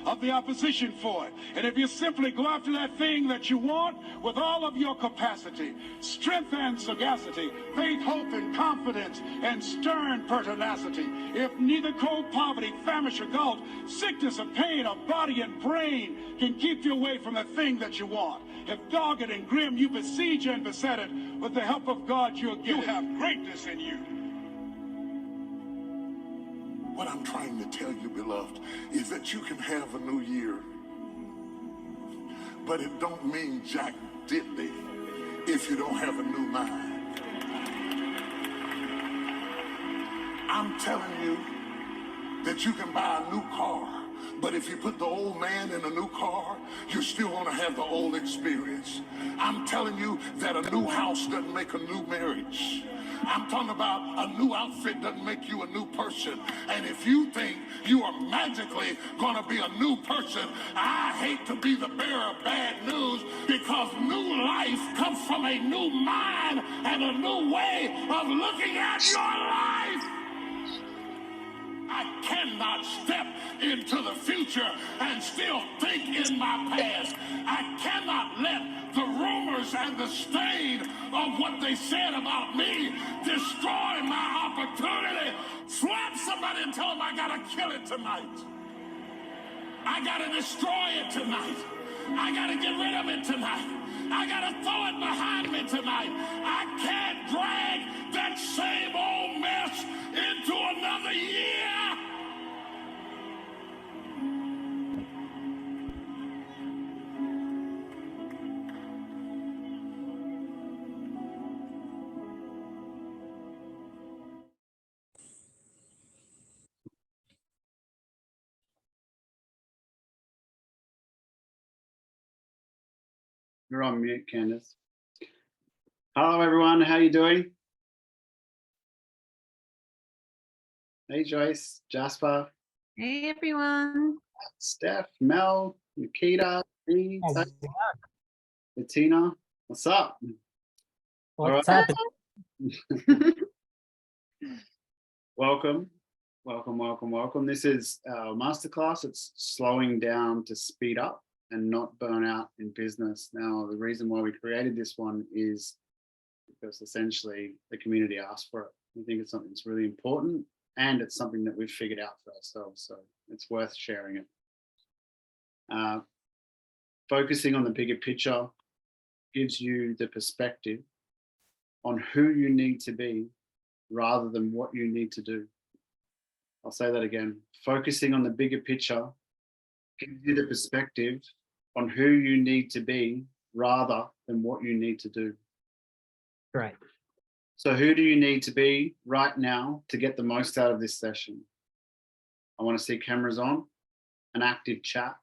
of the opposition for it. And if you simply go after that thing that you want with all of your capacity, strength and sagacity, faith, hope, and confidence, and stern pertinacity, if neither cold poverty, famish, or gulf, sickness or pain, or body and brain can keep you away from the thing that you want, if dogged and grim you besiege and beset it, with the help of God you'll get it. You have greatness in you. What I'm trying to tell you, beloved, is that you can have a new year, but it don't mean jack diddly if you don't have a new mind. I'm telling you that you can buy a new car, but if you put the old man in a new car, you're still going to have the old experience. I'm telling you that a new house doesn't make a new marriage. I'm talking about a new outfit doesn't make you a new person. And if you think you are magically going to be a new person, I hate to be the bearer of bad news, because new life comes from a new mind and a new way of looking at your life. I cannot step into the future and still think in my past. I cannot let the rumors and the stain of what they said about me destroy my opportunity. Slap somebody and tell them I gotta kill it tonight. I gotta destroy it tonight. I gotta get rid of it tonight. I gotta throw it behind me tonight. I can't drag that same old mess into another year. You're on mute, Candice. Hello, everyone. How you doing? Hey, Joyce, Jasper. Hey, everyone. Steph, Mel, Nikita, me, Bettina. What's up? What's happening? Welcome, welcome, welcome, welcome. This is our masterclass. It's slowing down to speed up and not burn out in business. Now, the reason why we created this one is because essentially the community asked for it. We think it's something that's really important, and it's something that we've figured out for ourselves, so it's worth sharing it. Focusing on the bigger picture gives you the perspective on who you need to be rather than what you need to do. I'll say that again. Focusing on the bigger picture gives you the perspective on who you need to be rather than what you need to do. Right. So who do you need to be right now to get the most out of this session? I want to see cameras on, an active chat.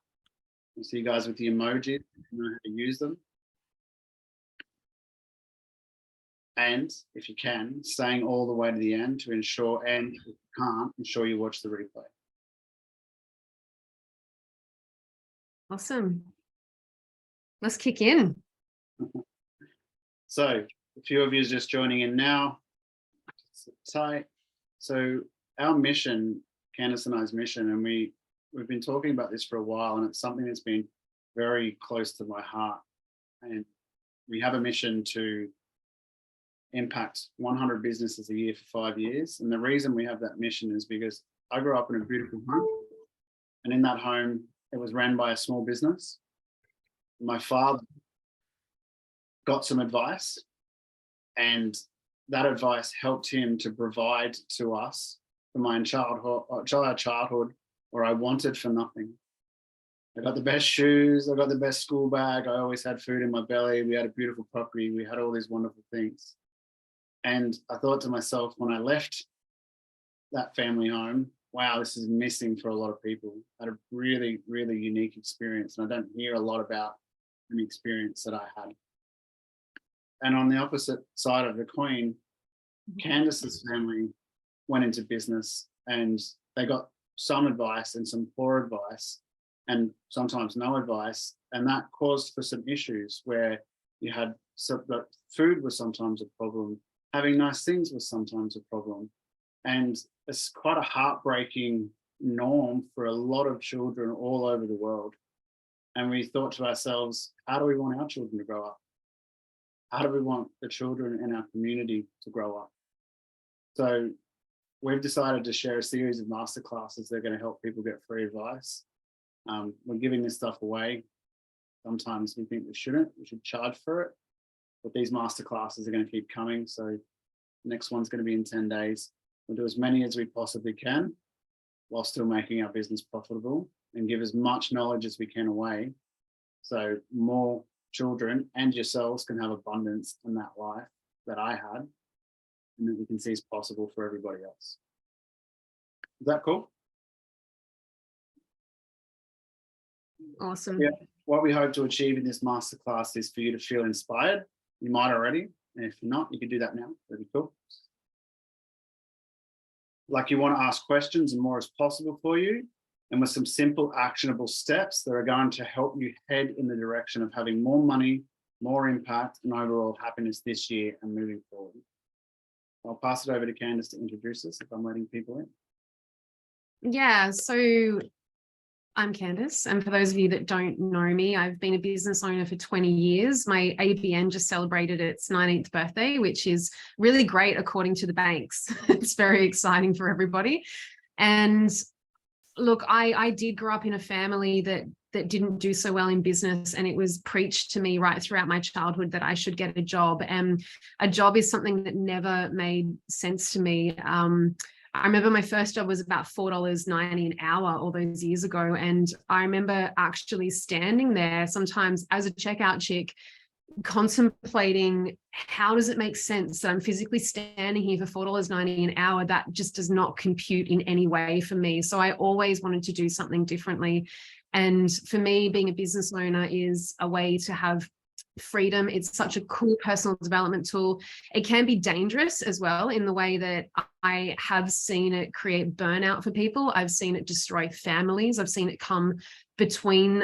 I see you guys with the emojis, you know how to use them. And if you can, staying all the way to the end to ensure, and if you can't, ensure you watch the replay. Awesome. Let's kick in. So a few of you are just joining in now. Sit tight. So our mission, Candice and I's mission, and we've been talking about this for a while, and it's something that's been very close to my heart. And we have a mission to impact 100 businesses a year for 5 years. And the reason we have that mission is because I grew up in a beautiful home, and in that home, it was ran by a small business. My father got some advice, and that advice helped him to provide to us for my childhood, where I wanted for nothing. I got the best shoes, I got the best school bag, I always had food in my belly, we had a beautiful property, we had all these wonderful things. And I thought to myself, when I left that family home, wow, this is missing for a lot of people. I had a really, really unique experience, and I don't hear a lot about an experience that I had. And on the opposite side of the coin, Candice's family went into business, and they got some advice and some poor advice, and sometimes no advice. And that caused for some issues where you had food was sometimes a problem, having nice things was sometimes a problem. And it's quite a heartbreaking norm for a lot of children all over the world. And we thought to ourselves, how do we want our children to grow up? How do we want the children in our community to grow up? So we've decided to share a series of masterclasses that are going to help people get free advice. We're giving this stuff away. Sometimes we think we shouldn't, we should charge for it. But these masterclasses are going to keep coming. So the next one's going to be in 10 days. We'll do as many as we possibly can while still making our business profitable and give as much knowledge as we can away. So more children and yourselves can have abundance in that life that I had and that we can see is possible for everybody else. Is that cool? Awesome. Yeah. What we hope to achieve in this masterclass is for you to feel inspired. You might already, and if you're not, you can do that now. That'd be cool. Like you want to ask questions and more is possible for you, and with some simple actionable steps that are going to help you head in the direction of having more money, more impact, and overall happiness this year and moving forward. I'll pass it over to Candice to introduce us if I'm letting people in. Yeah, so I'm Candice, and for those of you that don't know me, I've been a business owner for 20 years. My ABN just celebrated its 19th birthday, which is really great according to the banks. It's very exciting for everybody. And look, I did grow up in a family that didn't do so well in business, and it was preached to me right throughout my childhood that I should get a job. And a job is something that never made sense to me. I remember my first job was about $4.90 an hour all those years ago. And I remember actually standing there sometimes as a checkout chick, contemplating, how does it make sense that I'm physically standing here for $4.90 an hour? That just does not compute in any way for me. So I always wanted to do something differently. And for me, being a business owner is a way to have freedom. It's such a cool personal development tool. It can be dangerous as well in the way that I have seen it create burnout for people. I've seen it destroy families. I've seen it come between,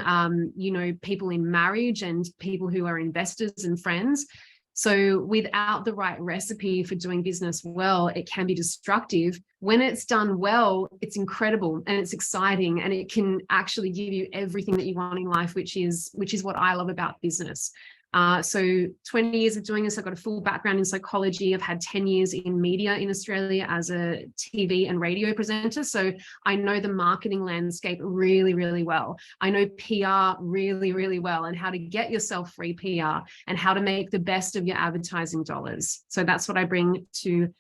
people in marriage and people who are investors and friends. So without the right recipe for doing business well, it can be destructive. When it's done well, it's incredible and it's exciting, and it can actually give you everything that you want in life, which is what I love about business. So 20 years of doing this, I've got a full background in psychology. I've had 10 years in media in Australia as a TV and radio presenter. So I know the marketing landscape really, really well. I know PR really, really well, and how to get yourself free PR and how to make the best of your advertising dollars. So that's what I bring to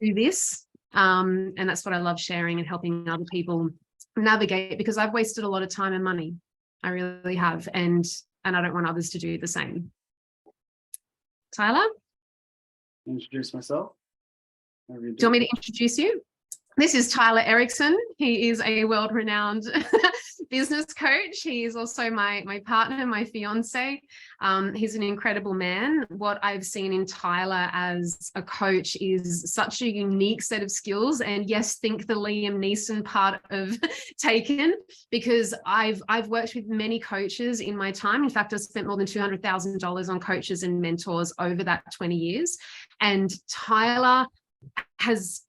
this. And that's what I love sharing and helping other people navigate, because I've wasted a lot of time and money. I really have. And I don't want others to do the same. Tyler? Introduce myself. Do you want me to introduce you? This is Tyler Erickson. He is a world-renowned business coach. He is also my partner, my fiance. He's an incredible man. What I've seen in Tyler as a coach is such a unique set of skills. And yes, think the Liam Neeson part of Taken, because I've worked with many coaches in my time. In fact, I've spent more than $200,000 on coaches and mentors over that 20 years. And Tyler has,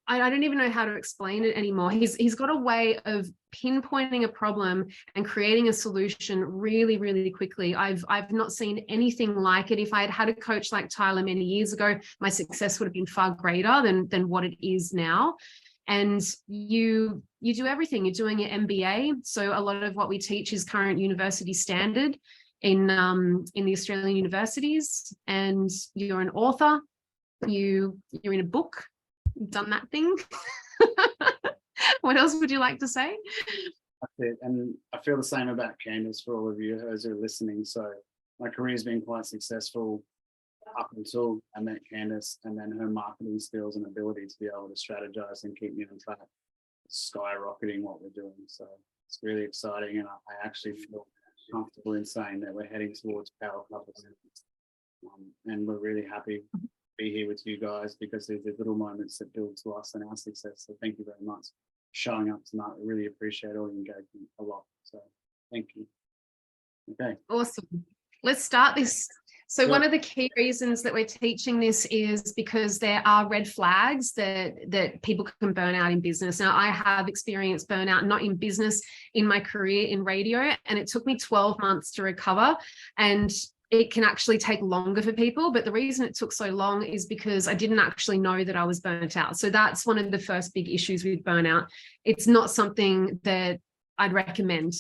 I don't even know how to explain it anymore. He's got a way of pinpointing a problem and creating a solution really, really quickly. I've not seen anything like it. If I had had a coach like Tyler many years ago, my success would have been far greater than what it is now. And you do everything. You're doing your MBA. So a lot of what we teach is current university standard in the Australian universities. And you're an author. You're in a book. You've done that thing. What else would you like to say? That's it. And I feel the same about Candice for all of you who are listening. So my career's been quite successful up until I met Candice, and then her marketing skills and ability to be able to strategize and keep me on track, skyrocketing what we're doing. So it's really exciting, and I actually feel comfortable in saying that we're heading towards power couples. And we're really happy to be here with you guys, because there's little moments that build to us and our success. So thank you very much for showing up tonight. We really appreciate all your engagement a lot. So thank you. Okay. Awesome. Let's start this So Sure. one of the key reasons that we're teaching this is because there are red flags that people can burn out in business. Now, I have experienced burnout, not in business, in my career in radio, and it took me 12 months to recover. And it can actually take longer for people, but the reason it took so long is because I didn't actually know that I was burnt out. So that's one of the first big issues with burnout. It's not something that I'd recommend.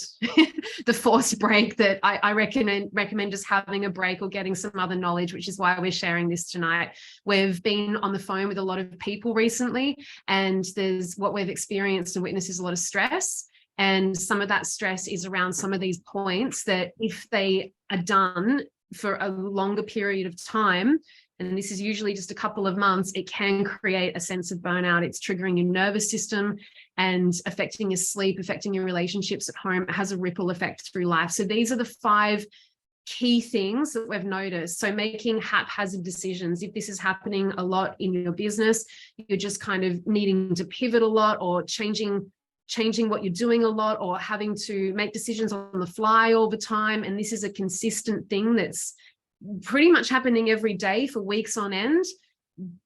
The forced break, that I recommend just having a break or getting some other knowledge, which is why we're sharing this tonight. We've been on the phone with a lot of people recently, and there's what we've experienced and witnessed is a lot of stress. And some of that stress is around some of these points that if they are done for a longer period of time, and this is usually just a couple of months, it can create a sense of burnout. It's triggering your nervous system and affecting your sleep, affecting your relationships at home. It has a ripple effect through life. So these are the 5 key things that we've noticed. So making haphazard decisions. If this is happening a lot in your business, you're just kind of needing to pivot a lot, or changing what you're doing a lot, or having to make decisions on the fly all the time. And this is a consistent thing that's pretty much happening every day for weeks on end.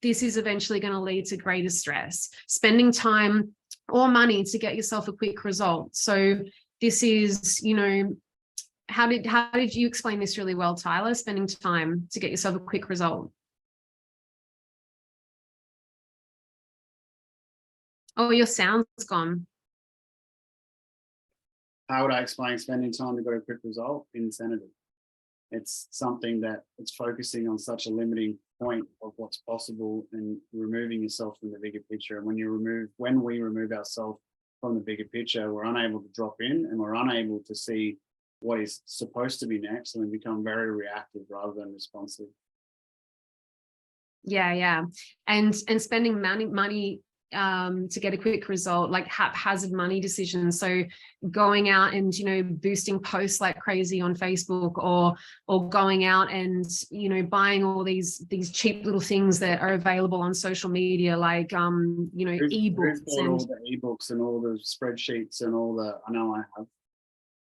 This is eventually going to lead to greater stress. Spending time or money to get yourself a quick result. So this is, how did you explain this really well, Tyler? Spending time to get yourself a quick result. Oh, your sound's gone. How would I explain spending time to get a quick result? Insanity. It's something that it's focusing on such a limiting point of what's possible and removing yourself from the bigger picture. And when we remove ourselves from the bigger picture, we're unable to drop in, and we're unable to see what is supposed to be next, and we become very reactive rather than responsive. Yeah. And spending money to get a quick result, like haphazard money decisions. So going out and, boosting posts like crazy on Facebook, or going out and, buying all these cheap little things that are available on social media, like, ebooks and all the ebooks and all the spreadsheets and all the, I know I have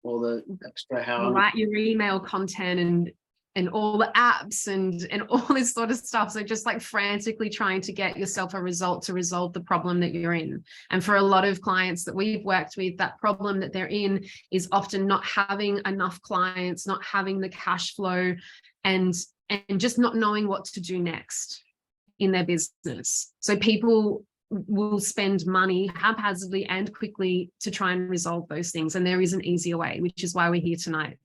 all the extra write your email content and all the apps and all this sort of stuff. So just like frantically trying to get yourself a result to resolve the problem that you're in. And for a lot of clients that we've worked with, that problem that they're in is often not having enough clients, not having the cash flow, and just not knowing what to do next in their business. So people will spend money haphazardly and quickly to try and resolve those things. And there is an easier way, which is why we're here tonight.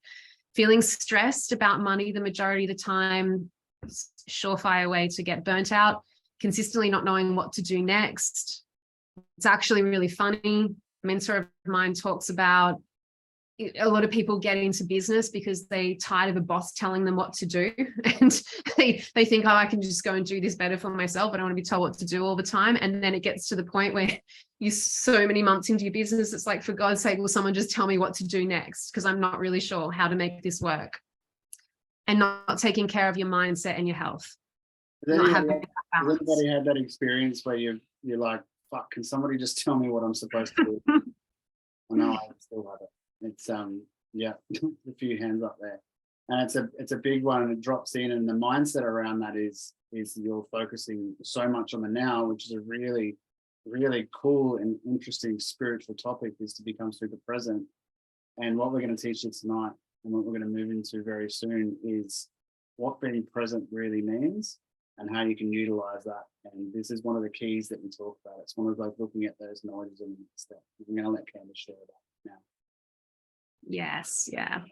Feeling stressed about money the majority of the time, surefire way to get burnt out. Consistently not knowing what to do next. It's actually really funny. A mentor of mine talks about a lot of people get into business because they're tired of a boss telling them what to do. And they think, I can just go and do this better for myself. I don't want to be told what to do all the time. And then it gets to the point where you're so many months into your business, it's like, for God's sake, will someone just tell me what to do next? Because I'm not really sure how to make this work. And not taking care of your mindset and your health. Has anybody had that experience where you're like, fuck, can somebody just tell me what I'm supposed to do? I know I still have it. It's a few hands up there, and it's a big one, and it drops in, and the mindset around that is you're focusing so much on the now, which is a really, really cool and interesting spiritual topic, is to become super present. And what we're going to teach you tonight, and what we're going to move into very soon, is what being present really means and how you can utilize that. And this is one of the keys that we talk about. It's one of like looking at those knowledge and stuff. I'm going to let Candice share that now. Yes, yeah.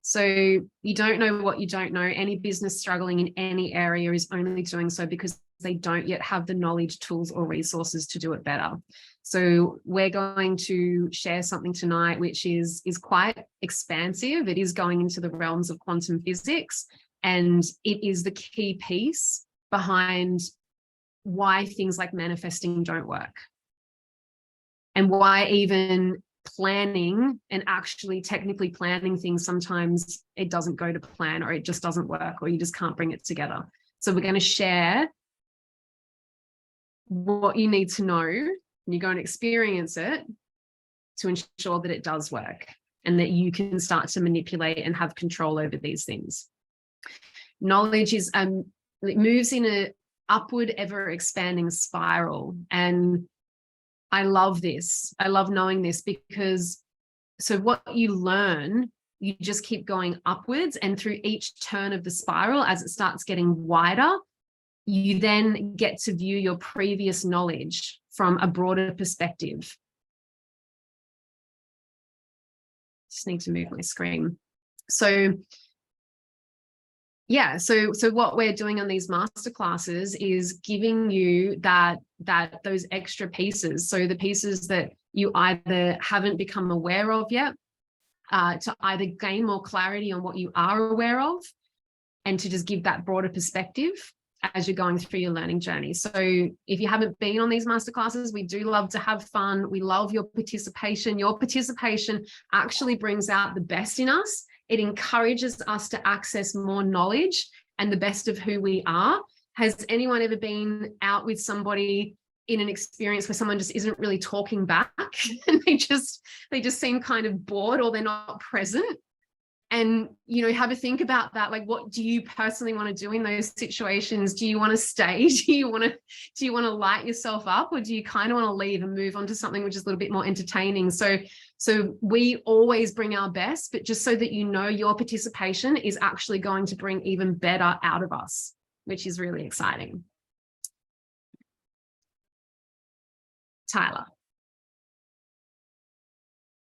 So you don't know what you don't know. Any business struggling in any area is only doing so because they don't yet have the knowledge, tools, or resources to do it better. So we're going to share something tonight which is quite expansive. It is going into the realms of quantum physics, and it is the key piece behind why things like manifesting don't work, and why even planning and actually technically planning things, sometimes it doesn't go to plan, or it just doesn't work, or you just can't bring it together. So we're going to share what you need to know when you go and experience it to ensure that it does work and that you can start to manipulate and have control over these things. knowledge is it moves in a upward, ever expanding spiral. And I love this. I love knowing this, because so what you learn, you just keep going upwards, and through each turn of the spiral, as it starts getting wider, you then get to view your previous knowledge from a broader perspective. Just need to move my screen. So yeah, so what we're doing on these masterclasses is giving you those extra pieces. So the pieces that you either haven't become aware of yet, to either gain more clarity on what you are aware of, and to just give that broader perspective as you're going through your learning journey. So if you haven't been on these masterclasses, we do love to have fun. We love your participation. Your participation actually brings out the best in us. It encourages us to access more knowledge and the best of who we are. Has anyone ever been out with somebody in an experience where someone just isn't really talking back and they just seem kind of bored, or they're not present? And, you know, have a think about that. Like, what do you personally want to do in those situations? Do you want to stay? Do you want to light yourself up, or do you kind of want to leave and move on to something which is a little bit more entertaining? So we always bring our best, but just so that you know, your participation is actually going to bring even better out of us, which is really exciting. Tyler.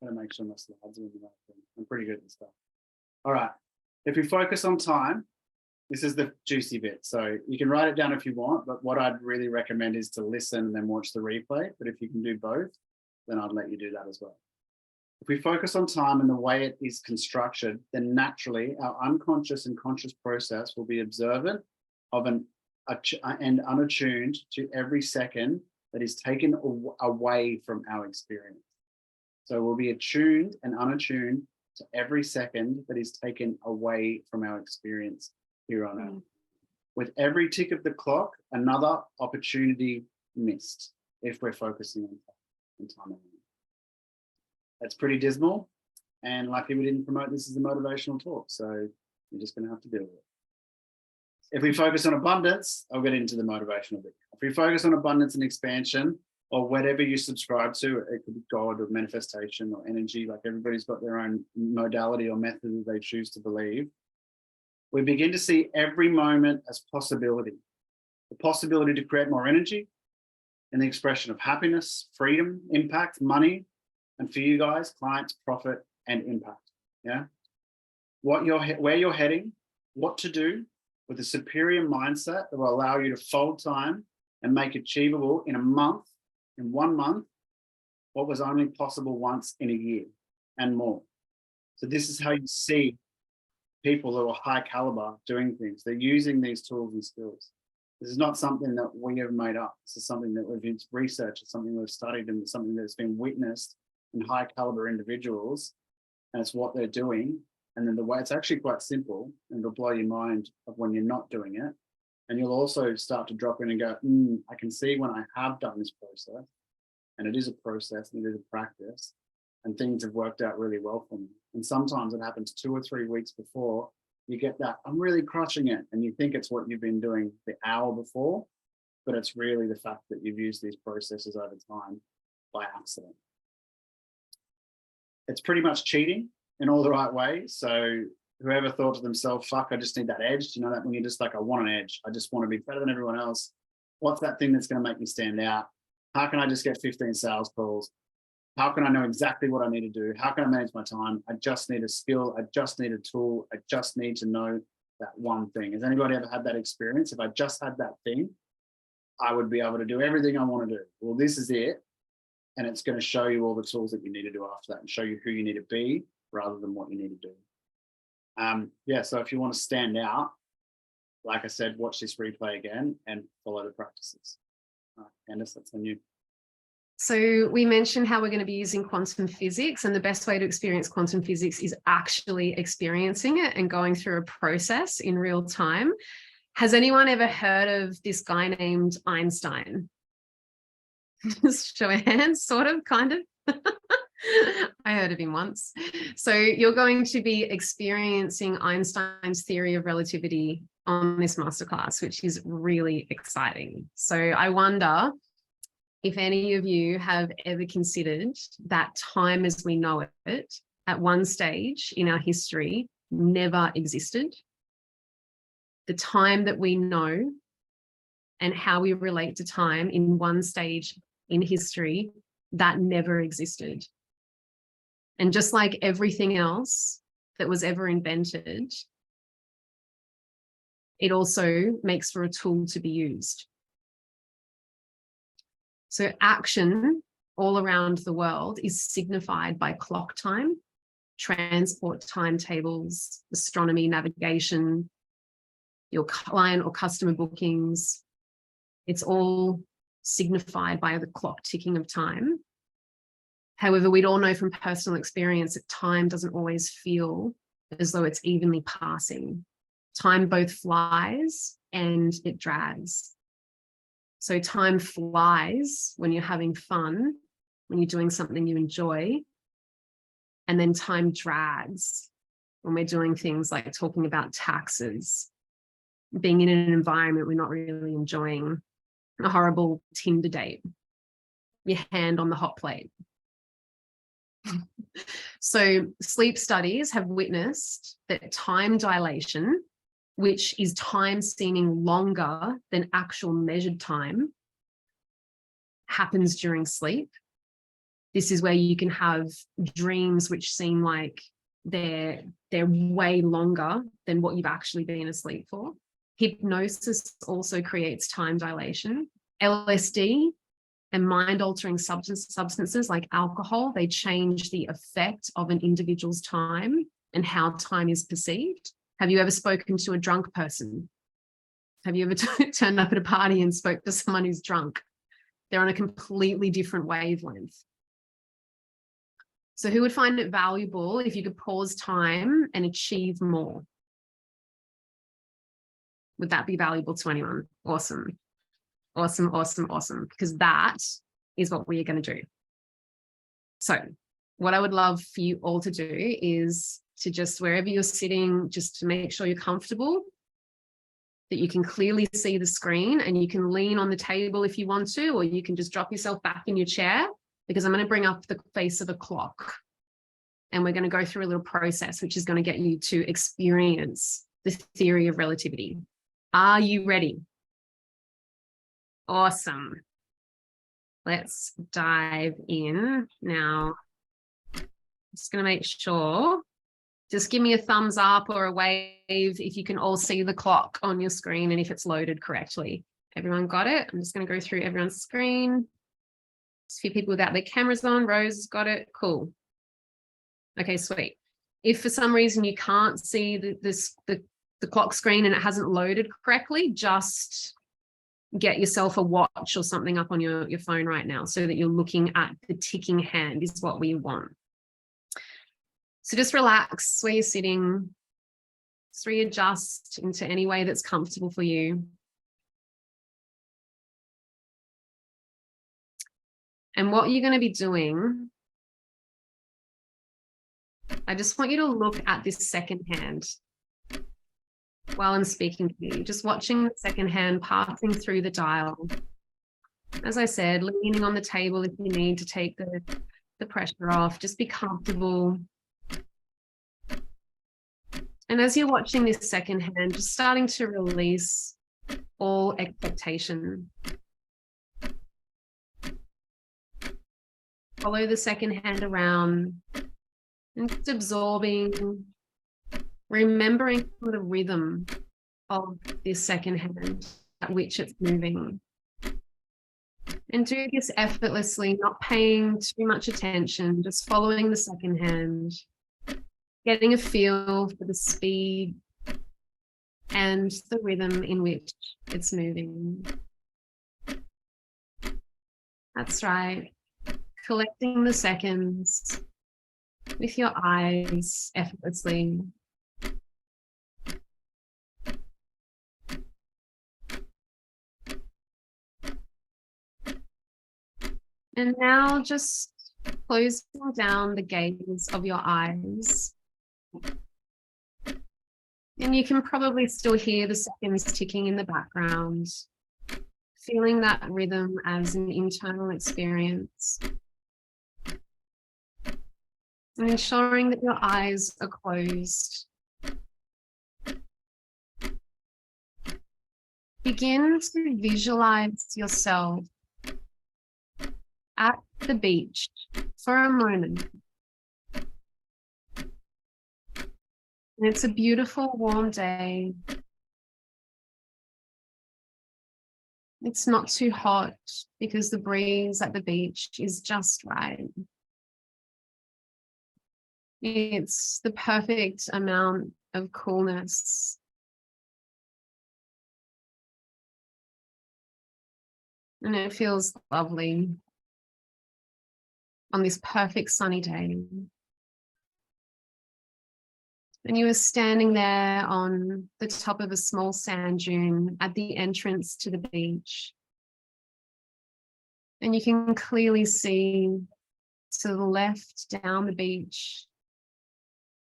I'm gonna make sure my slides are in the right thing. I'm pretty good at stuff. All right, if we focus on time, this is the juicy bit. So you can write it down if you want, but what I'd really recommend is to listen and then watch the replay. But if you can do both, then I'd let you do that as well. If we focus on time and the way it is constructed, then naturally our unconscious and conscious process will be observant of and unattuned to every second that is taken away from our experience. So we'll be attuned and unattuned to every second that is taken away from our experience here on Earth. With every tick of the clock, another opportunity missed if we're focusing on time. That's pretty dismal, and lucky we didn't promote this as a motivational talk, so you're just going to have to deal with it. If we focus on abundance, I'll get into the motivational bit. If we focus on abundance and expansion, or whatever you subscribe to, it could be God or manifestation or energy, like everybody's got their own modality or method that they choose to believe. We begin to see every moment as possibility. The possibility to create more energy and the expression of happiness, freedom, impact, money, and for you guys, clients, profit, and impact. Yeah. Where you're heading, what to do with a superior mindset that will allow you to fold time and make achievable in 1 month, what was only possible once in a year and more. So this is how you see people who are high caliber doing things. They're using these tools and skills. This is not something that we have made up. This is something that we've researched, it's something we've studied, and it's something that's been witnessed in high caliber individuals, and it's what they're doing. And then the way, it's actually quite simple, and it'll blow your mind of when you're not doing it. And you'll also start to drop in and go, I can see when I have done this process, and it is a process and it is a practice, and things have worked out really well for me. And sometimes it happens 2 or 3 weeks before you get that, I'm really crushing it. And you think it's what you've been doing the hour before, but it's really the fact that you've used these processes over time by accident. It's pretty much cheating in all the right ways. So whoever thought to themselves, fuck, I just need that edge. You know, that when you're just like, I want an edge. I just want to be better than everyone else. What's that thing that's going to make me stand out? How can I just get 15 sales calls? How can I know exactly what I need to do? How can I manage my time? I just need a skill. I just need a tool. I just need to know that one thing. Has anybody ever had that experience? If I just had that thing, I would be able to do everything I want to do. Well, this is it. And it's going to show you all the tools that you need to do after that and show you who you need to be rather than what you need to do. Yeah, so if you want to stand out, like I said, watch this replay again and follow the practices. Candice, that's on you. So we mentioned how we're going to be using quantum physics, and the best way to experience quantum physics is actually experiencing it and going through a process in real time. Has anyone ever heard of this guy named Einstein? Just show of hands, sort of, kind of. I heard of him once. So you're going to be experiencing Einstein's theory of relativity on this masterclass, which is really exciting. So I wonder if any of you have ever considered that time as we know it at one stage in our history never existed. The time that we know and how we relate to time in one stage in history, that never existed. And just like everything else that was ever invented, it also makes for a tool to be used. So action all around the world is signified by clock time, transport timetables, astronomy, navigation, your client or customer bookings. It's all signified by the clock ticking of time. However, we'd all know from personal experience that time doesn't always feel as though it's evenly passing. Time both flies and it drags. So time flies when you're having fun, when you're doing something you enjoy, and then time drags when we're doing things like talking about taxes, being in an environment we're not really enjoying, a horrible Tinder date, your hand on the hot plate. So sleep studies have witnessed that time dilation, which is time seeming longer than actual measured time, happens during sleep. This is where you can have dreams which seem like they're way longer than what you've actually been asleep for. Hypnosis also creates time dilation. LSD and mind-altering substances like alcohol, they change the effect of an individual's time and how time is perceived. Have you ever spoken to a drunk person? Have you ever turned up at a party and spoke to someone who's drunk? They're on a completely different wavelength. So who would find it valuable if you could pause time and achieve more? Would that be valuable to anyone? Awesome. Awesome, awesome, awesome. Because that is what we are going to do. So what I would love for you all to do is to just, wherever you're sitting, just to make sure you're comfortable, that you can clearly see the screen, and you can lean on the table if you want to, or you can just drop yourself back in your chair, because I'm going to bring up the face of a clock and we're going to go through a little process which is going to get you to experience the theory of relativity. Are you ready? Awesome. Let's dive in now. Just going to make sure, just give me a thumbs up or a wave if you can all see the clock on your screen and if it's loaded correctly. Everyone got it? I'm just going to go through everyone's screen. There's a few people without their cameras on. Rose got it. Cool. Okay, sweet. If for some reason you can't see the clock screen and it hasn't loaded correctly, just get yourself a watch or something up on your phone right now so that you're looking at the ticking hand is what we want. So just relax where you're sitting. Just readjust into any way that's comfortable for you. And what you're going to be doing, I just want you to look at this second hand while I'm speaking to you, just watching the second hand passing through the dial. As I said, leaning on the table if you need to take the pressure off, just be comfortable. And as you're watching this second hand, just starting to release all expectation. Follow the second hand around and just absorbing, remembering the rhythm of this second hand at which it's moving. And do this effortlessly, not paying too much attention, just following the second hand, getting a feel for the speed and the rhythm in which it's moving. That's right. Collecting the seconds with your eyes effortlessly. And now just closing down the gaze of your eyes. And you can probably still hear the seconds ticking in the background, feeling that rhythm as an internal experience. And ensuring that your eyes are closed. Begin to visualize yourself at the beach for a moment. And it's a beautiful, warm day. It's not too hot because the breeze at the beach is just right. It's the perfect amount of coolness. And it feels lovely on this perfect sunny day. And you are standing there on the top of a small sand dune at the entrance to the beach. And you can clearly see to the left down the beach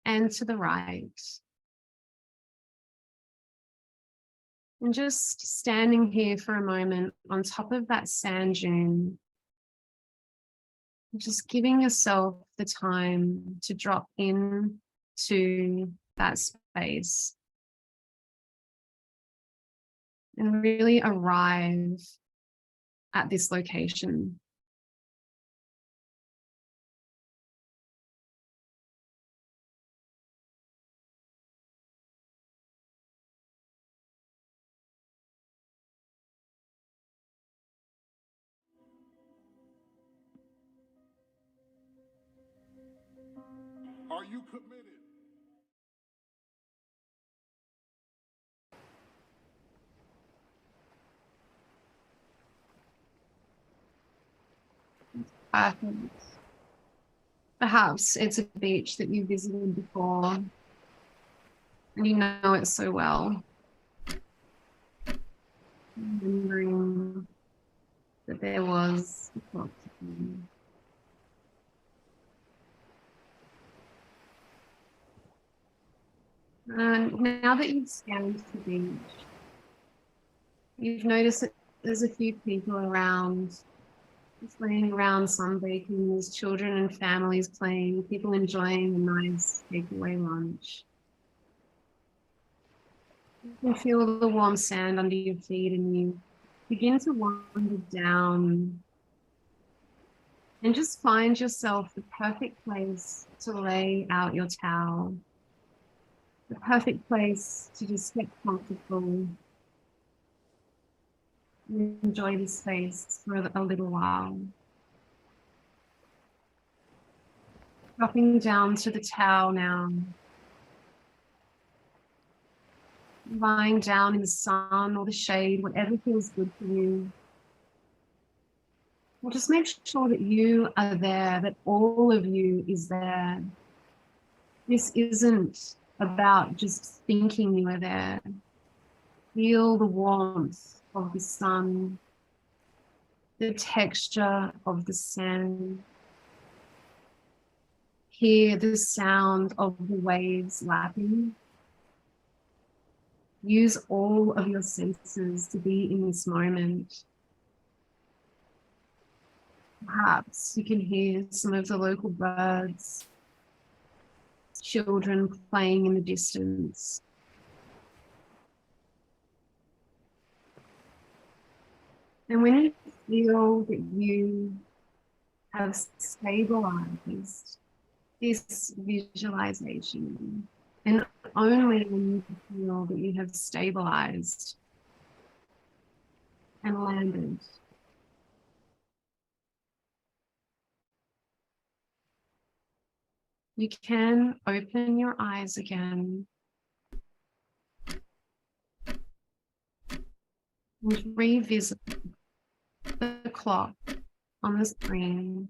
and to the right. And just standing here for a moment on top of that sand dune, just giving yourself the time to drop in to that space and really arrive at this location. Are you committed? Perhaps it's a beach that you visited before and you know it so well. Remembering that there was a clock ticking. And now that you've scanned the beach, you've noticed that there's a few people around, just laying around sunbaking. There's children and families playing, people enjoying a nice takeaway lunch. You can feel the warm sand under your feet and you begin to wander down and just find yourself the perfect place to lay out your towel. The perfect place to just get comfortable and enjoy the space for a little while. Dropping down to the towel now. Lying down in the sun or the shade, whatever feels good for you. Well, just make sure that you are there, that all of you is there. This isn't about just thinking you are there. Feel the warmth of the sun, the texture of the sand. Hear the sound of the waves lapping. Use all of your senses to be in this moment. Perhaps you can hear some of the local birds, children playing in the distance. And when you feel that you have stabilized this visualization, and only when you feel that you have stabilized and landed, you can open your eyes again and revisit the clock on the screen.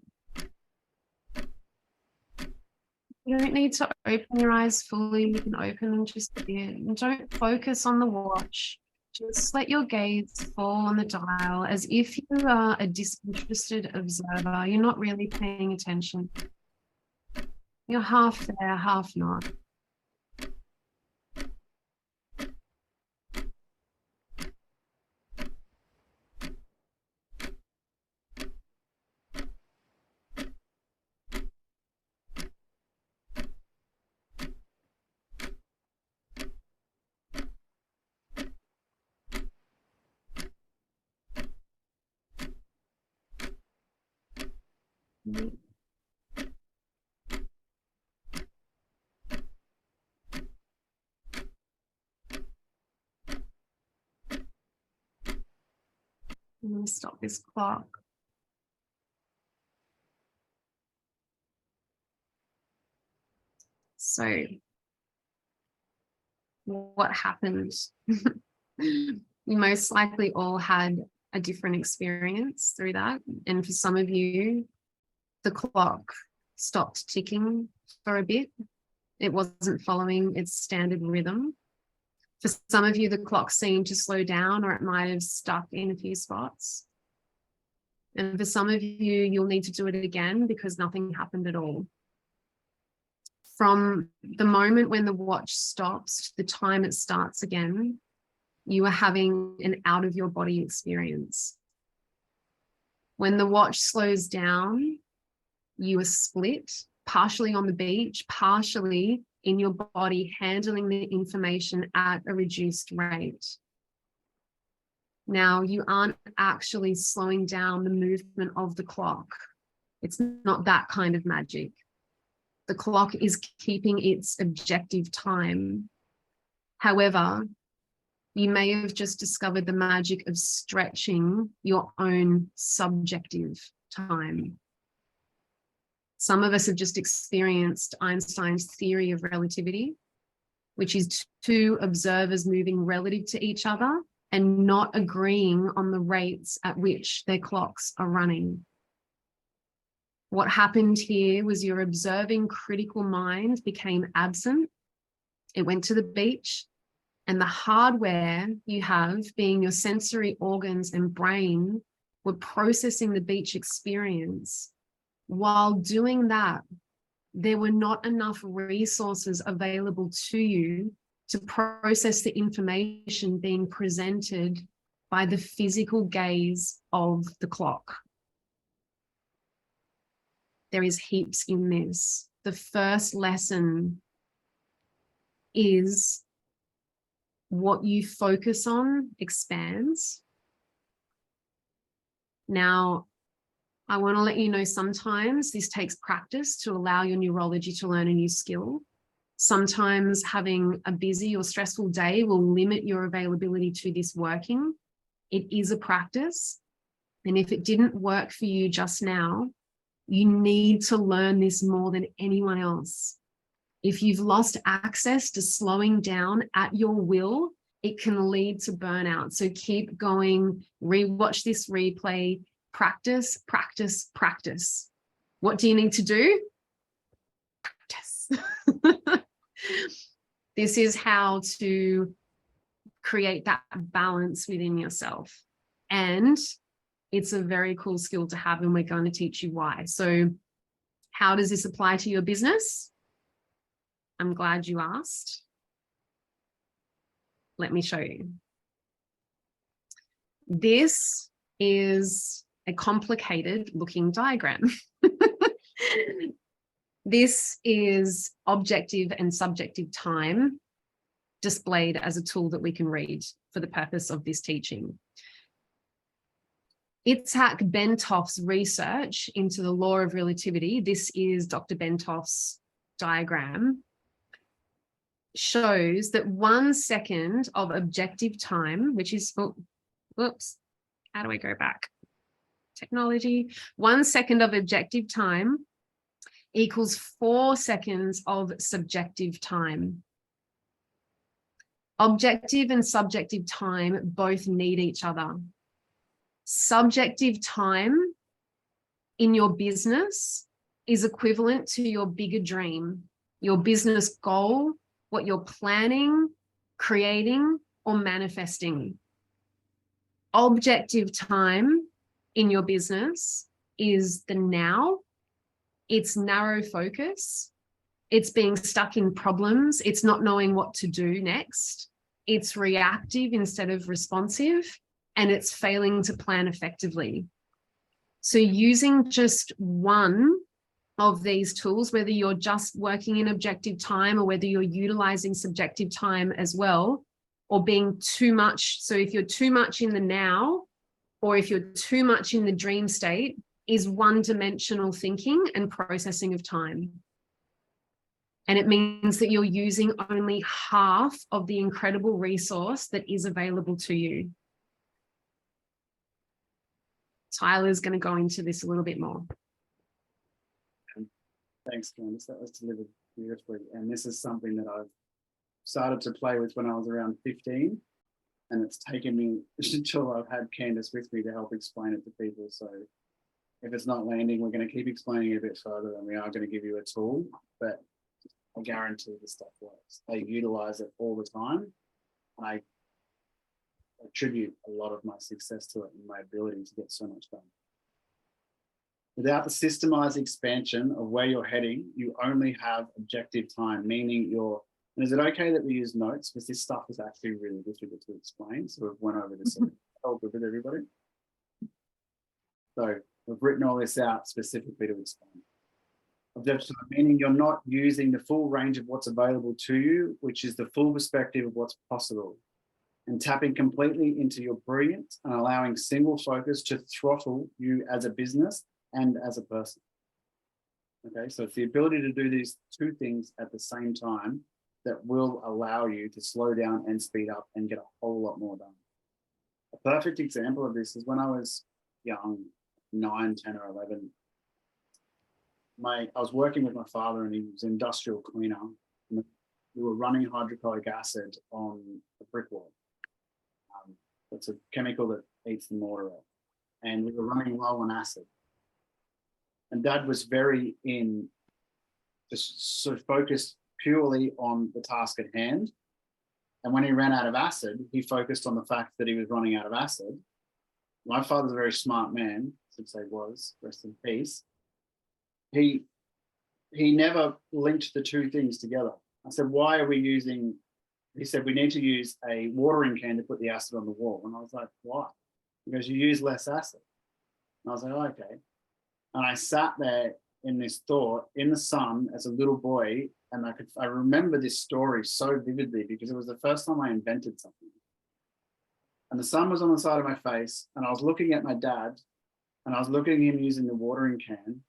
You don't need to open your eyes fully. You can open them just a bit. And don't focus on the watch. Just let your gaze fall on the dial as if you are a disinterested observer. You're not really paying attention. You're half there, half not. I'm going to stop this clock. So what happened? We most likely all had a different experience through that. And for some of you, the clock stopped ticking for a bit. It wasn't following its standard rhythm. For some of you, the clock seemed to slow down, or it might have stuck in a few spots. And for some of you, you'll need to do it again because nothing happened at all. From the moment when the watch stops to the time it starts again, you are having an out of your body experience. When the watch slows down, you are split, partially on the beach, partially in your body, handling the information at a reduced rate. Now, you aren't actually slowing down the movement of the clock. It's not that kind of magic. The clock is keeping its objective time. However, you may have just discovered the magic of stretching your own subjective time. Some of us have just experienced Einstein's theory of relativity, which is two observers moving relative to each other and not agreeing on the rates at which their clocks are running. What happened here was your observing critical mind became absent. It went to the beach, and the hardware you have, being your sensory organs and brain, were processing the beach experience. While doing that, there were not enough resources available to you to process the information being presented by the physical gaze of the clock. There is heaps in this. The first lesson is what you focus on expands. Now, I want to let you know sometimes this takes practice to allow your neurology to learn a new skill. Sometimes having a busy or stressful day will limit your availability to this working. It is a practice. And if it didn't work for you just now, you need to learn this more than anyone else. If you've lost access to slowing down at your will, it can lead to burnout. So keep going, rewatch this replay, practice, practice, practice. What do you need to do? Practice. This is how to create that balance within yourself. And it's a very cool skill to have, and we're going to teach you why. So how does this apply to your business? I'm glad you asked. Let me show you. This is a complicated looking diagram. This is objective and subjective time displayed as a tool that we can read for the purpose of this teaching. Itzhak Bentoff's research into the law of relativity, this is Dr. Bentoff's diagram, shows that 1 second of objective time, which is, oh, whoops, how do I go back? Technology. 1 second of objective time equals 4 seconds of subjective time. Objective and subjective time both need each other. Subjective time in your business is equivalent to your bigger dream, your business goal, what you're planning, creating, or manifesting. Objective time in your business is the now. It's narrow focus. It's being stuck in problems. It's not knowing what to do next. It's reactive instead of responsive, and it's failing to plan effectively. So using just one of these tools, whether you're just working in objective time or whether you're utilizing subjective time as well, or being too much. So if you're too much in the now, or if you're too much in the dream state, is one-dimensional thinking and processing of time. And it means that you're using only half of the incredible resource that is available to you. Tyler's going to go into this a little bit more. Thanks, Candice. That was delivered beautifully. And this is something that I've started to play with when I was around 15. And it's taken me until I've had Candice with me to help explain it to people. So if it's not landing, we're going to keep explaining it a bit further, and we are going to give you a tool. But I guarantee the stuff works. They utilize it all the time. I attribute a lot of my success to it and my ability to get so much done. Without the systemized expansion of where you're heading, you only have objective time, meaning you're, and is it okay that we use notes? Because this stuff is actually really difficult to explain. So we've went over this all good with everybody. So we've written all this out specifically to explain. Objective time, meaning you're not using the full range of what's available to you, which is the full perspective of what's possible, and tapping completely into your brilliance and allowing single focus to throttle you as a business and as a person. Okay, so it's the ability to do these two things at the same time that will allow you to slow down and speed up and get a whole lot more done. A perfect example of this is when I was young, 9, 10 or 11, I was working with my father, and he was an industrial cleaner. And we were running hydrochloric acid on the brick wall. It's a chemical that eats the mortar up. And we were running low on acid. And Dad was very just sort of focused purely on the task at hand. And when he ran out of acid, he focused on the fact that he was running out of acid. My father's a very smart man, since he was, rest in peace. He never linked the two things together. I said, why are we using, he said, we need to use a watering can to put the acid on the wall. And I was like, why? Because you use less acid. And I was like, oh, okay. And I sat there in this thought in the sun as a little boy, and I remember this story so vividly because it was the first time I invented something. And the sun was on the side of my face, and I was looking at my dad, and I was looking at him using the watering can.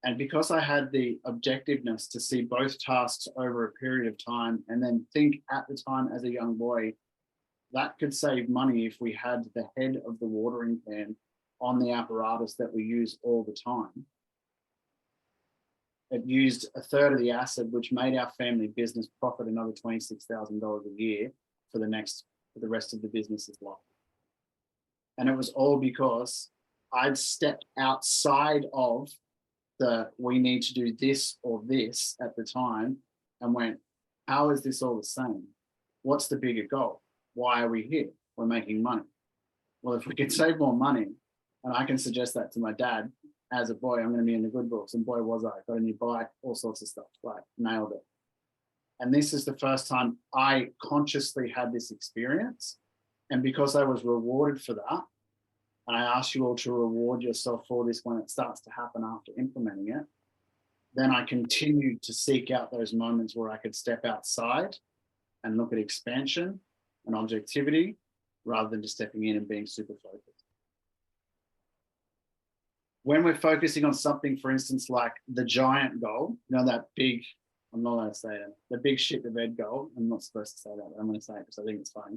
And because I had the objectiveness to see both tasks over a period of time and then think at the time as a young boy, that could save money if we had the head of the watering can on the apparatus that we use all the time. It used a third of the acid, which made our family business profit another $26,000 a year for the rest of the business's life. And it was all because I'd stepped outside of we need to do this or this at the time and went, how is this all the same? What's the bigger goal? Why are we here? We're making money. Well, if we can save more money, and I can suggest that to my dad as a boy, I'm going to be in the good books. And boy, was I. Got a new bike, all sorts of stuff, like nailed it. And this is the first time I consciously had this experience. And because I was rewarded for that, and I ask you all to reward yourself for this when it starts to happen after implementing it, then I continued to seek out those moments where I could step outside and look at expansion and objectivity rather than just stepping in and being super focused. When we're focusing on something, for instance, like the giant goal, you know, that big, I'm not allowed to say it, the big shit the bed goal. I'm not supposed to say that, but I'm going to say it because I think it's funny.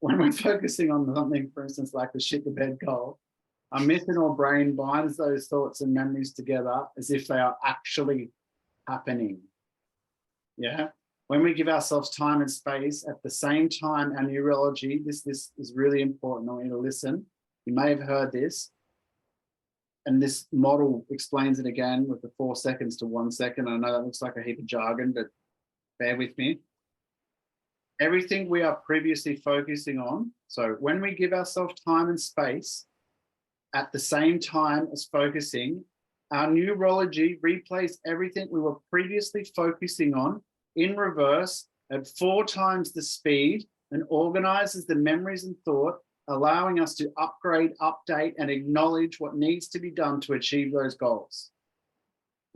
When we're focusing on something, for instance, like the shit the bed goal, our myth or brain binds those thoughts and memories together as if they are actually happening. Yeah. When we give ourselves time and space, at the same time, our neurology, this is really important. I want you to listen. You may have heard this. And this model explains it again with the 4 seconds to 1 second. I know that looks like a heap of jargon, but bear with me. Everything we are previously focusing on. So when we give ourselves time and space at the same time as focusing, our neurology replays everything we were previously focusing on in reverse at 4 times the speed and organizes the memories and thought, allowing us to upgrade, update, and acknowledge what needs to be done to achieve those goals.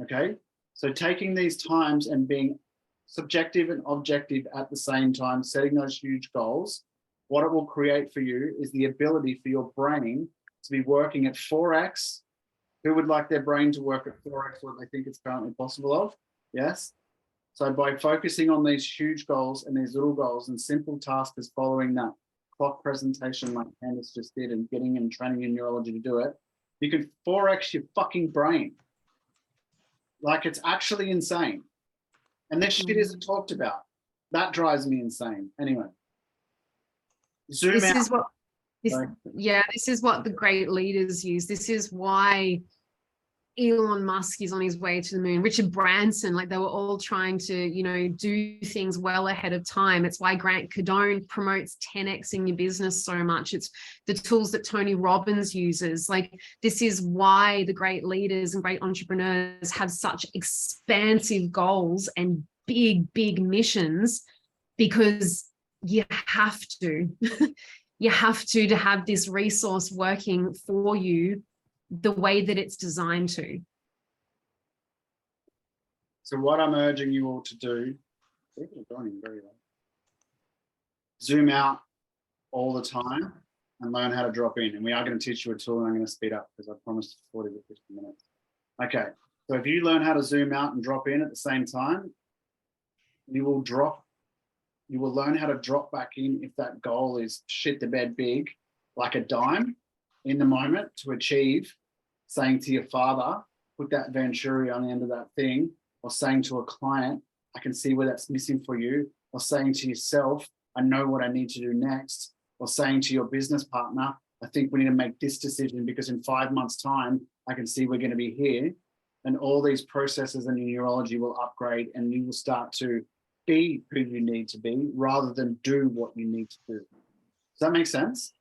Okay, so taking these times and being subjective and objective at the same time, setting those huge goals, what it will create for you is the ability for your brain to be working at 4x. Who would like their brain to work at 4x what they think it's currently possible of? Yes. So by focusing on these huge goals and these little goals and simple tasks as following that clock presentation like Candice just did and getting and training your neurology to do it, you can 4x your fucking brain. Like, it's actually insane. And this shit isn't talked about. That drives me insane. Anyway. Zoom This out. is what this, Sorry. yeah, this is what the great leaders use. This is why Elon Musk is on his way to the moon. Richard Branson, like, they were all trying to, you know, do things well ahead of time. It's why Grant Cardone promotes 10x in your business so much. It's the tools that Tony Robbins uses. Like, this is why the great leaders and great entrepreneurs have such expansive goals and big, big missions, because you have to. You have to have this resource working for you the way that it's designed to. So what I'm urging you all to do, people are going very well. Zoom out all the time and learn how to drop in. And we are going to teach you a tool, and I'm going to speed up because I promised 40 to 50 minutes. Okay, so if you learn how to zoom out and drop in at the same time, you will learn how to drop back in if that goal is shit the bed big, like a dime in the moment to achieve, saying to your father, put that Venturi on the end of that thing, or saying to a client, I can see where that's missing for you, or saying to yourself, I know what I need to do next, or saying to your business partner, I think we need to make this decision because in 5 months' time, I can see we're going to be here. And all these processes in your neurology will upgrade, and you will start to be who you need to be rather than do what you need to do. Does that make sense?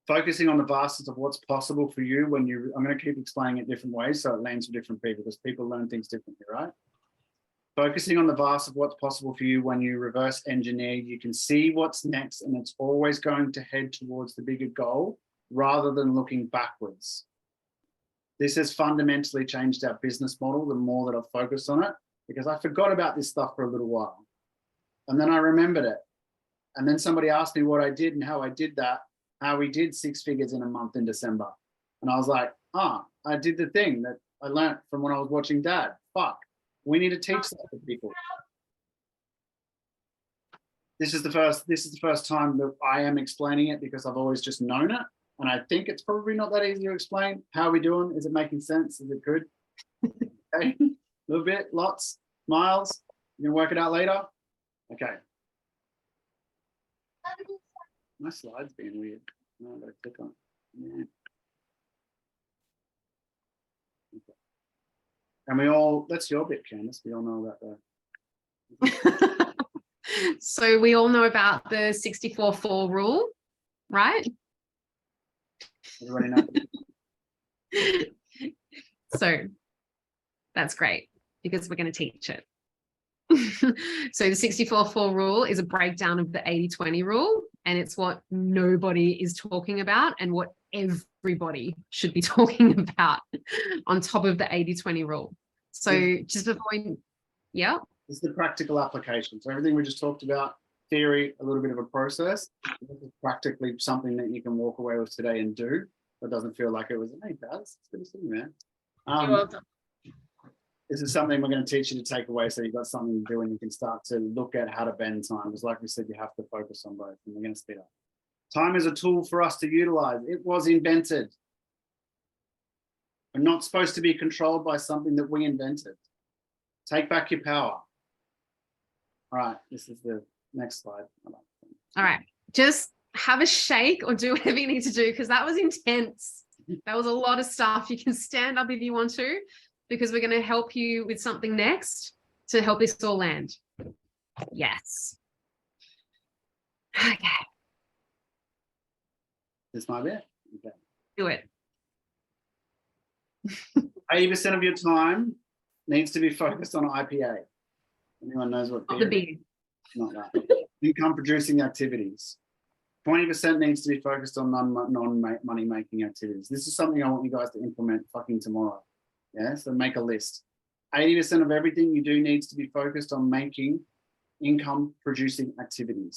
Focusing on the vastness of what's possible for you when you, I'm going to keep explaining it different ways so it lands for different people, because people learn things differently, right? Focusing on the vast of what's possible for you when you reverse engineer, you can see what's next, and it's always going to head towards the bigger goal rather than looking backwards. This has fundamentally changed our business model the more that I've focused on it, because I forgot about this stuff for a little while. And then I remembered it. And then somebody asked me what I did and how I did that, how we did 6 figures in a month in December. And I was like, I did the thing that I learned from when I was watching Dad. Fuck, we need to teach that to people. This is the first time that I am explaining it, because I've always just known it. And I think it's probably not that easy to explain. How are we doing? Is it making sense? Is it good? Okay, a little bit, lots, miles. You can work it out later. Okay. My slide's being weird. No, I gotta click on it. Yeah. Okay. And we all, that's your bit, Candice. We all know about that. So we all know about the 64-4 rule, right? Everybody know? So that's great, because we're going to teach it. So the 64-4 rule is a breakdown of the 80-20 rule, and it's what nobody is talking about and what everybody should be talking about on top of the 80-20 rule. So just before we, yeah. This is the practical application. So everything we just talked about, theory, a little bit of a process, this is practically something that you can walk away with today and do. That doesn't feel like it was, hey, Dad, it's good to see you, man. You're welcome. This is something we're going to teach you to take away, so you've got something to do and you can start to look at how to bend time. Because like we said, you have to focus on both, and we're going to speed up. Time is a tool for us to utilize. It was invented. We're not supposed to be controlled by something that we invented. Take back your power. All right, this is the next slide. All right, just have a shake or do whatever you need to do, because that was intense. That was a lot of stuff. You can stand up if you want to, because we're going to help you with something next to help this all land. Yes. Okay. This might be it. Okay. Do it. 80% of your time needs to be focused on IPA. Anyone knows what Not the beer is? big. Not that. Income producing activities. 20% needs to be focused on non-money making activities. This is something I want you guys to implement fucking tomorrow. Yeah, so make a list. 80% of everything you do needs to be focused on making income producing activities.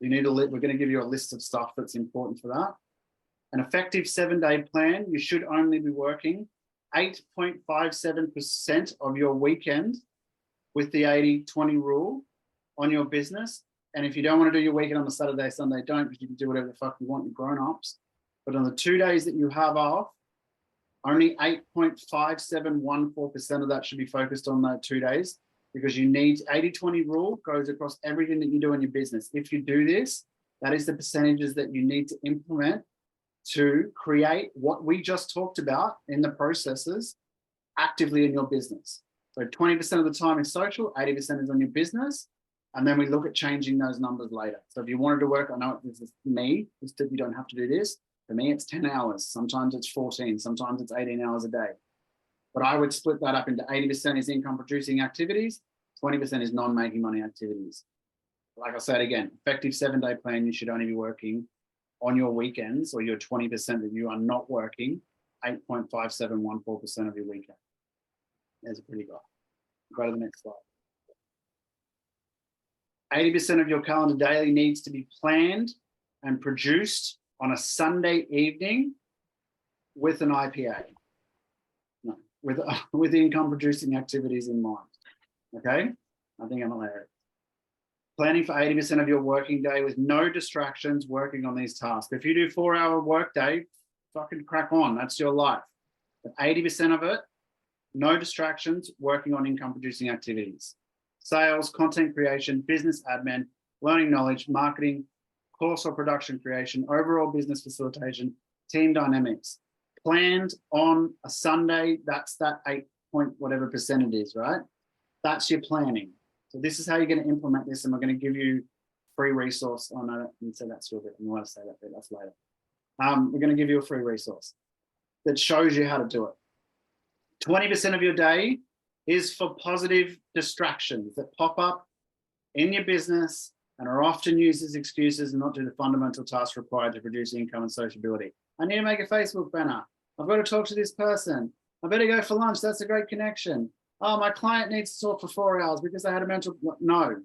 You need a list. We're going to give you a list of stuff that's important for that. An effective 7-day plan, you should only be working 8.57% of your weekend with the 80-20 rule on your business. And if you don't want to do your weekend on a Saturday, Sunday, don't, because you can do whatever the fuck you want, you're grown-ups. But on the 2 days that you have off, only 8.5714% of that should be focused on those 2 days, because you need 80-20 rule goes across everything that you do in your business. If you do this, that is the percentages that you need to implement to create what we just talked about in the processes actively in your business. So 20% of the time is social, 80% is on your business. And then we look at changing those numbers later. So if you wanted to work, I know this is me, you don't have to do this. For me, it's 10 hours. Sometimes it's 14, sometimes it's 18 hours a day. But I would split that up into 80% is income producing activities, 20% is non-making money activities. Like I said again, effective 7-day plan, you should only be working on your weekends, or your 20% that you are not working, 8.5714% of your weekend. There's a pretty good. Go to the next slide. 80% of your calendar daily needs to be planned and produced on a Sunday evening with an IPA. No, with income producing activities in mind. Okay, I think I'm hilarious. Planning for 80% of your working day with no distractions, working on these tasks. If you do 4-hour work day, fucking crack on, that's your life. But 80% of it, no distractions, working on income producing activities. Sales, content creation, business admin, learning knowledge, marketing, course or production creation, overall business facilitation, team dynamics. Planned on a Sunday, that's that 8 whatever percent it is, right? That's your planning. So this is how you're going to implement this, and we're going to give you free resource. Oh no, you said that's your bit. You want to say that bit, that's later. We're going to give you a free resource that shows you how to do it. 20% of your day is for positive distractions that pop up in your business and are often used as excuses and not do the fundamental tasks required to produce income and sociability. I need to make a Facebook banner. I've got to talk to this person. I better go for lunch. That's a great connection. Oh, my client needs to talk for 4 hours because they had a mental, no,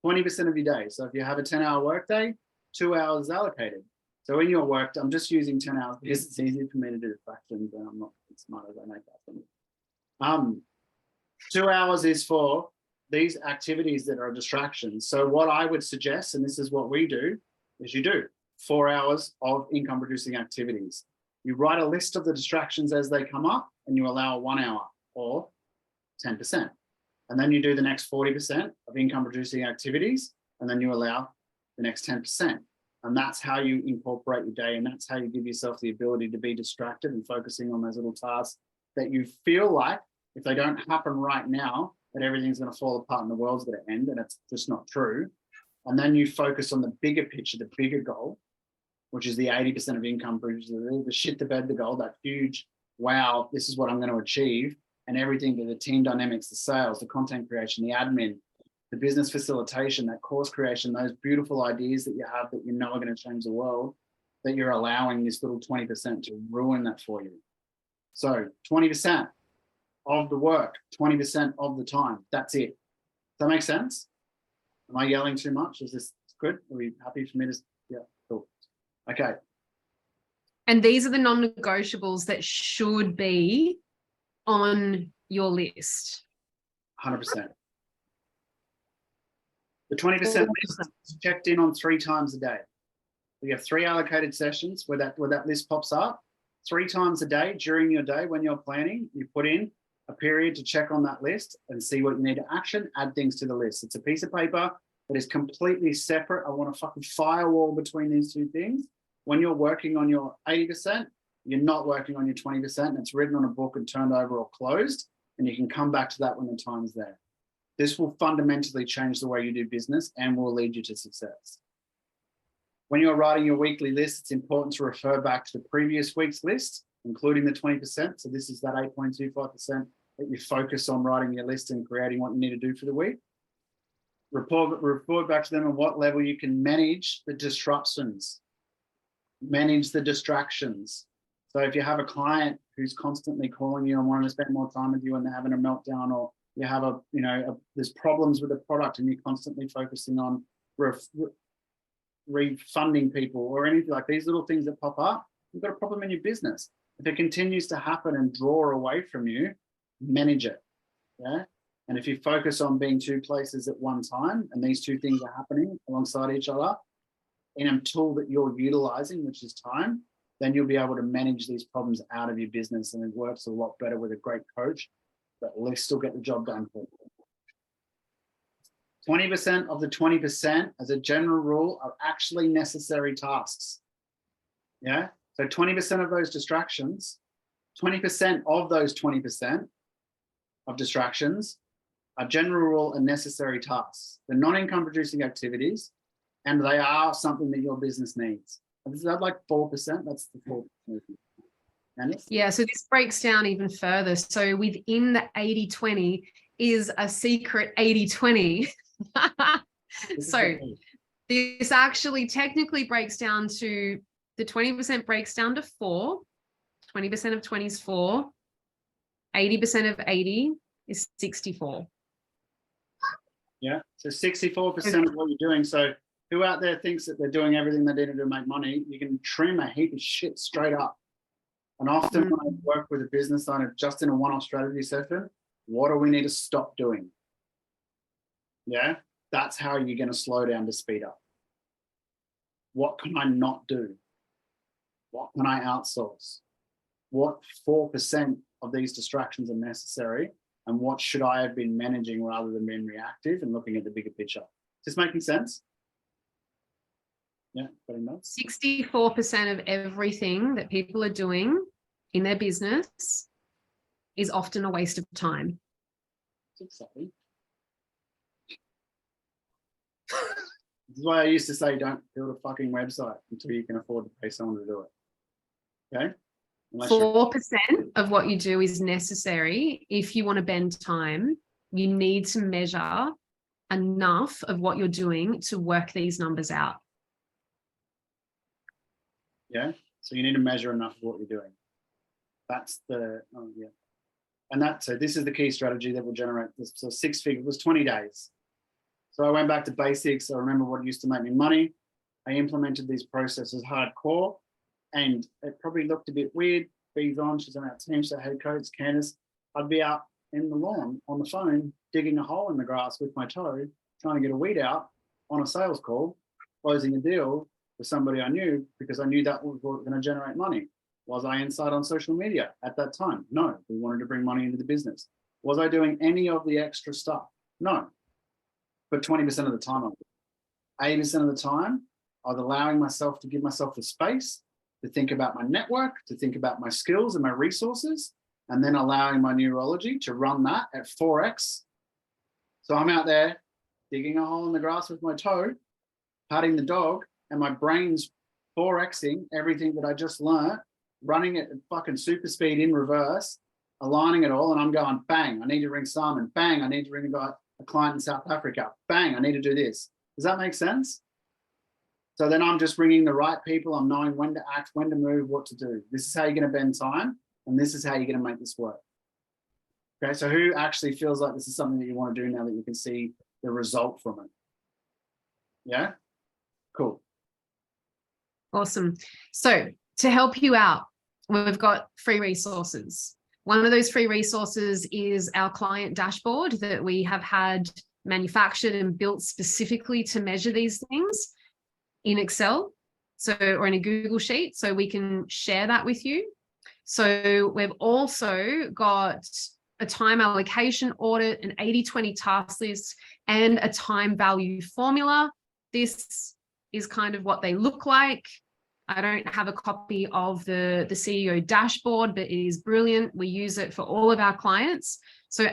20% of your day. So if you have a 10-hour workday, 2 hours is allocated. So in your work, I'm just using 10 hours because it's easier for me to do the fractions, and I'm not as smart as I make that. 2 hours is for these activities that are distractions. So what I would suggest, and this is what we do, is you do 4 hours of income producing activities. You write a list of the distractions as they come up, and you allow 1 hour or 10%. And then you do the next 40% of income producing activities, and then you allow the next 10%. And that's how you incorporate your day, and that's how you give yourself the ability to be distracted and focusing on those little tasks that you feel like, if they don't happen right now, that everything's going to fall apart and the world's going to end, and it's just not true. And then you focus on the bigger picture, the bigger goal, which is the 80% of income producers, the shit the bed, the goal, that huge, wow, this is what I'm going to achieve. And everything to the team dynamics, the sales, the content creation, the admin, the business facilitation, that course creation, those beautiful ideas that you have that you know are going to change the world, that you're allowing this little 20% to ruin that for you. So 20% of the work, 20% of the time, that's it. Does that make sense? Am I yelling too much? Is this good? Are we happy for me to, yeah, cool. Okay. And these are the non-negotiables that should be on your list. 100%. The 20% list is checked in on 3 times a day. We have 3 allocated sessions where that list pops up. 3 times a day during your day when you're planning, you put in a period to check on that list and see what you need to action, add things to the list. It's a piece of paper that is completely separate. I want a fucking firewall between these 2 things. When you're working on your 80%, you're not working on your 20%, and it's written on a book and turned over or closed, and you can come back to that when the time's there. This will fundamentally change the way you do business and will lead you to success. When you're writing your weekly list, it's important to refer back to the previous week's list, including the 20%. So this is that 8.25% that you focus on writing your list and creating what you need to do for the week. Report back to them on what level you can manage the disruptions, manage the distractions. So if you have a client who's constantly calling you and wanting to spend more time with you and they're having a meltdown, or you have there's problems with the product and you're constantly focusing on refunding people or anything like these little things that pop up, you've got a problem in your business. If it continues to happen and draw away from you, manage it. Yeah. And if you focus on being two places at one time, and these two things are happening alongside each other in a tool that you're utilizing, which is time, then you'll be able to manage these problems out of your business. And it works a lot better with a great coach, but at least still get the job done for you. 20% of the 20%, as a general rule, are actually necessary tasks. Yeah. So 20% of those distractions, 20% of those 20% of distractions are general rule and necessary tasks. They're non-income producing activities, and they are something that your business needs. Is that like 4%? That's the 4%. Candice? Yeah, so this breaks down even further. So within the 80-20 is a secret 80-20. So this actually technically breaks down to, the 20% breaks down to 4, 20% of 20 is 4, 80% of 80 is 64. Yeah, so 64% of what you're doing. So who out there thinks that they're doing everything they need to do to make money? You can trim a heap of shit straight up. And often when I work with a business owner, just in a one-off strategy session, what do we need to stop doing? Yeah, that's how you're going to slow down to speed up. What can I not do? What can I outsource? What 4% of these distractions are necessary? And what should I have been managing rather than being reactive and looking at the bigger picture? Is this making sense? Yeah, very much. 64% of everything that people are doing in their business is often a waste of time. Exactly. This is why I used to say, don't build a fucking website until you can afford to pay someone to do it. Okay? 4% of what you do is necessary. If you want to bend time, you need to measure enough of what you're doing to work these numbers out. Yeah. So you need to measure enough of what you're doing. That's the, And so this is the key strategy that will generate this. So 6 figures was 20 days. So I went back to basics. I remember what used to make me money. I implemented these processes hardcore, and it probably looked a bit weird. Bee's on, she's on our team, she's our head coach, Candice. I'd be out in the lawn on the phone, digging a hole in the grass with my toe, trying to get a weed out on a sales call, closing a deal with somebody I knew, because I knew that was going to generate money. Was I inside on social media at that time? No, we wanted to bring money into the business. Was I doing any of the extra stuff? No, but 20% of the time, 80% of the time, I was allowing myself to give myself the space to think about my network, to think about my skills and my resources, and then allowing my neurology to run that at 4x. So I'm out there digging a hole in the grass with my toe, patting the dog, and my brain's 4xing everything that I just learned, running it at fucking super speed in reverse, aligning it all, and I'm going, bang, I need to ring Simon, bang, I need to ring a client in South Africa, bang, I need to do this. Does that make sense? So then I'm just ringing the right people. I'm knowing when to act, when to move, what to do. This is how you're going to bend time, and this is how you're going to make this work. Okay, so who actually feels like this is something that you want to do now that you can see the result from it? Yeah? Cool. Awesome. So to help you out, we've got free resources. One of those free resources is our client dashboard that we have had manufactured and built specifically to measure these things in Excel, or in a Google sheet, so we can share that with you. So we've also got a time allocation audit, an 80-20 task list, and a time value formula. This is kind of what they look like. I don't have a copy of the CEO dashboard, but it is brilliant. We use it for all of our clients. So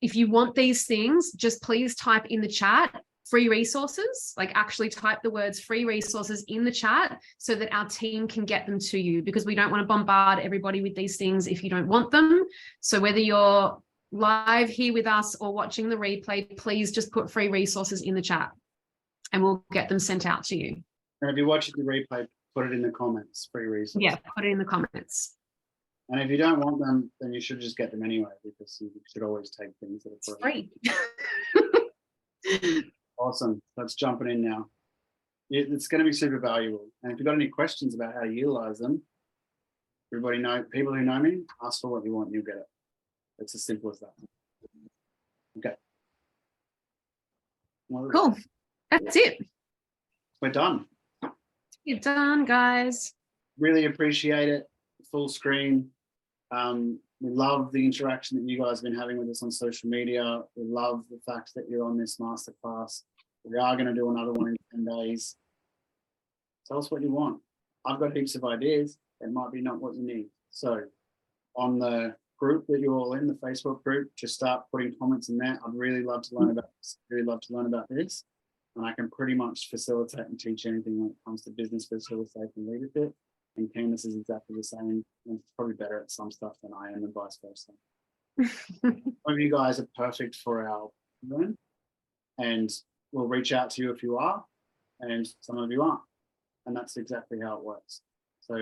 if you want these things, just please type in the chat free resources, like actually type the words free resources in the chat so that our team can get them to you, because we don't want to bombard everybody with these things if you don't want them. So whether you're live here with us or watching the replay, please just put free resources in the chat and we'll get them sent out to you. And if you're watching the replay, put it in the comments, free resources. Yeah, put it in the comments. And if you don't want them, then you should just get them anyway, because you should always take things that are free. Awesome. Let's jump in now. It's going to be super valuable. And if you've got any questions about how to utilize them, Everybody know, people who know me, ask for what you want, you'll get it. It's as simple as that. Okay. Well, Cool. That's it. we're done. You're done, guys. Really appreciate it. Full screen. We love the interaction that you guys have been having with us on social media. We love the fact that you're on this masterclass. We are going to do another one in 10 days. Tell us what you want. I've got heaps of ideas. It might be not what you need. So on the group that you're all in, the Facebook group, just start putting comments in there. I'd really love to learn about this. Really love to learn about this. And I can pretty much facilitate and teach anything when it comes to business facilitation and leadership. And Candice is exactly the same. And probably better at some stuff than I am, and vice versa. Some of you guys are perfect for our room, and we'll reach out to you if you are, and some of you aren't. And that's exactly how it works. So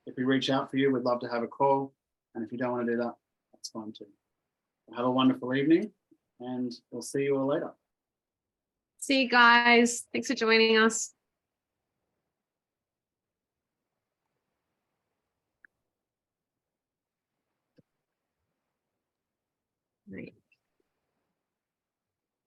if we reach out for you, we'd love to have a call. And if you don't want to do that, that's fine too. Have a wonderful evening, and we'll see you all later. See you guys. Thanks for joining us. Right.